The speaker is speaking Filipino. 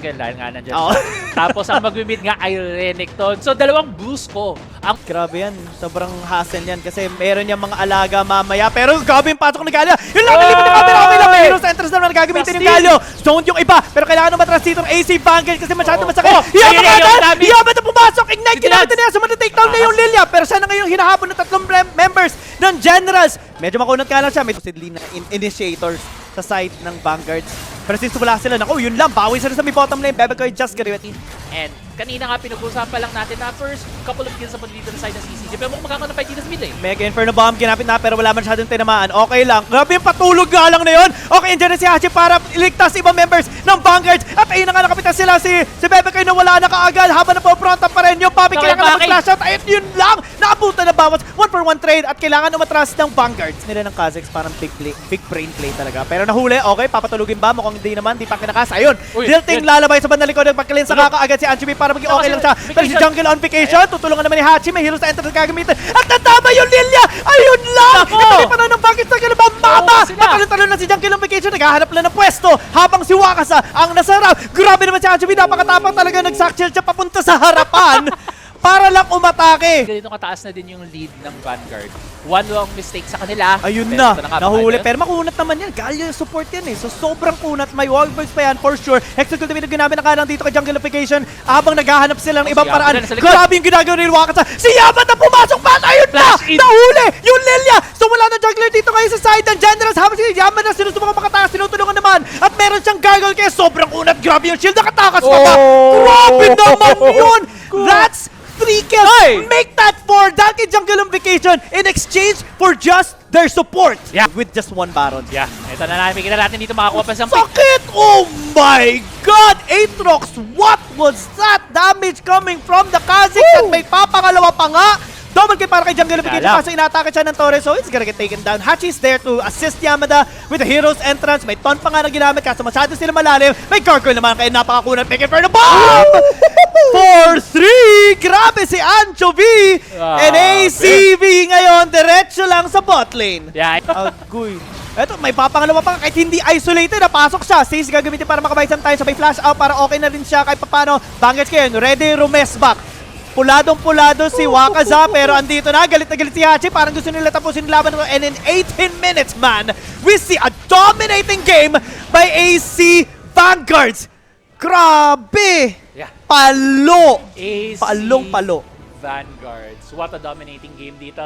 Dahil nga nandiyan Oo. siya. Tapos ang mag-mid nga ay Renekton. So dalawang boost ko. Ang Grabe yan. Sobrang hassle yan kasi meron yung mga alaga mamaya. Pero grabe yung pasok ni Galio. Yung lang nalipin ni Kamil. Okay lang. May heroes entrance naman gagamitin yung Galio. Zone yung iba. Pero kailangan naman matras dito ng AC Vanguard kasi masyado masakit. Yaman agad! Yaman na pumasok! Ignite! Ginamit niya. Sumanda takedown na yung Lilia. Pero siya na ngayon hinahabol ng tatlong members ng Generals. Medyo makunat ka lang siya. May possibly na initiators sa side ng Vanguards. Pero since wala sila, naku, yun lang. Bawi sila sa may bottom lane. Bebe ko just Gariwati. And kanina nga pinag-usapan lang natin na first couple of kills sa dito ng side ng CCG. Pero mukhang makakaroon ng fight dito sa mid lane. Mega Inferno Bomb, ginapit na pero wala masyadong tinamaan. Okay lang. Grabe yung patulog nga lang na yun. Okay, andyan na si Hachi para iligtas ibang members ng Vanguards. At ayun na nga nakapitan sila si Bebe Koy na wala na kaagad. Habang napopronta pa rin yung Bobby. Kailangan na mag-flash out. Ayun yun lang. Naabutan na bawas. 1-for-1 trade at kailangan umatras ng Vanguards. Nila ng Kha'Zix parang big brain play talaga. Pero nahuli. Okay, papatulugin ba? Mukhang hindi naman. Di pa kinakas. Ayun. Dilting lalabay sa bandang likod. Nagpakilin sa kakaagad si Anchibi para maging okay lang siya. Pero si Jungle on vacation. Tutulungan naman ni Hachi. May heroes na entrance gagamitin. At natama yung Lilia! Ayun lang! Ito pa na ng bakit sa kalabang mama! Matalon-talon na si Jungle on vacation. Naghahanap lang ng pwesto. Habang si Wakasa ang nasa harap. Grabe naman si Anchibi. Napakatapang talaga. Nag-sack shield siya papunta sa harapan. Para lang umatake. Ganito kataas na din yung lead ng Vanguard. One long mistake sa kanila. Ayun pero na, ito nga nahuli. pa Pero makunat naman yan. Galio yung support yan eh. So sobrang kunat. May wallbirds pa yan for sure. Hexagon Domino ginamit na kalang dito kay Jungleification habang naghahanap sila ng ibang si Yaman paraan. na sa likod. Grabe yung ginagawa ni Wakasa. Si Yaman na pumasok pa! Ayun na! Flash in. Nahuli! Yung Lilia! So wala na jungler dito ngayon sa side ng Generals. Habang si Yaman na sinusubang makatakas, tinutulungan naman. At meron siyang gargle kaya sobrang kunat. Grabe yung shield. Nakatakas pa ba? Grabe naman yun! That's 3 kills! Make that 4! Dahil kay Jungle on vacation in exchange for just their support. Yeah. With just one Baron. Yeah, ito na namin. Kita natin dito makakuha pa siyang pick. Sakit! Oh my God! Aatrox, what was that damage coming from the Kha'Zix? At may papangalawa pa nga. Double kill para kay Jungleification kasi inatake siya ng Torres, so it's gonna get taken down. Hachi's there to assist Yamada with the hero's entrance. May ton pa nga na ginamit kaso masyado sila malalim. May gargoyle naman kaya napakakunat. Make it for the bomb! 4-3! Grabe si Anchovy! And ACV ngayon, diretso lang sa bot lane. Yeah. Agoy. Eto, may papangalawa pa kahit hindi isolated. Napasok siya. Stays gagamitin para makabay some time. Sabay flash out para okay na rin siya kahit papano. Vanguards kayo. Ready, rumesback. Puladong-pulado si Wakasa pero andito na. Galit na galit si Hachi. Parang gusto nila tapusin yung laban. And in 18 minutes, man, we see a dominating game by AC Vanguards. Grabe! Yeah. Palo! AC Palong-palo. Vanguards. What a dominating game dito.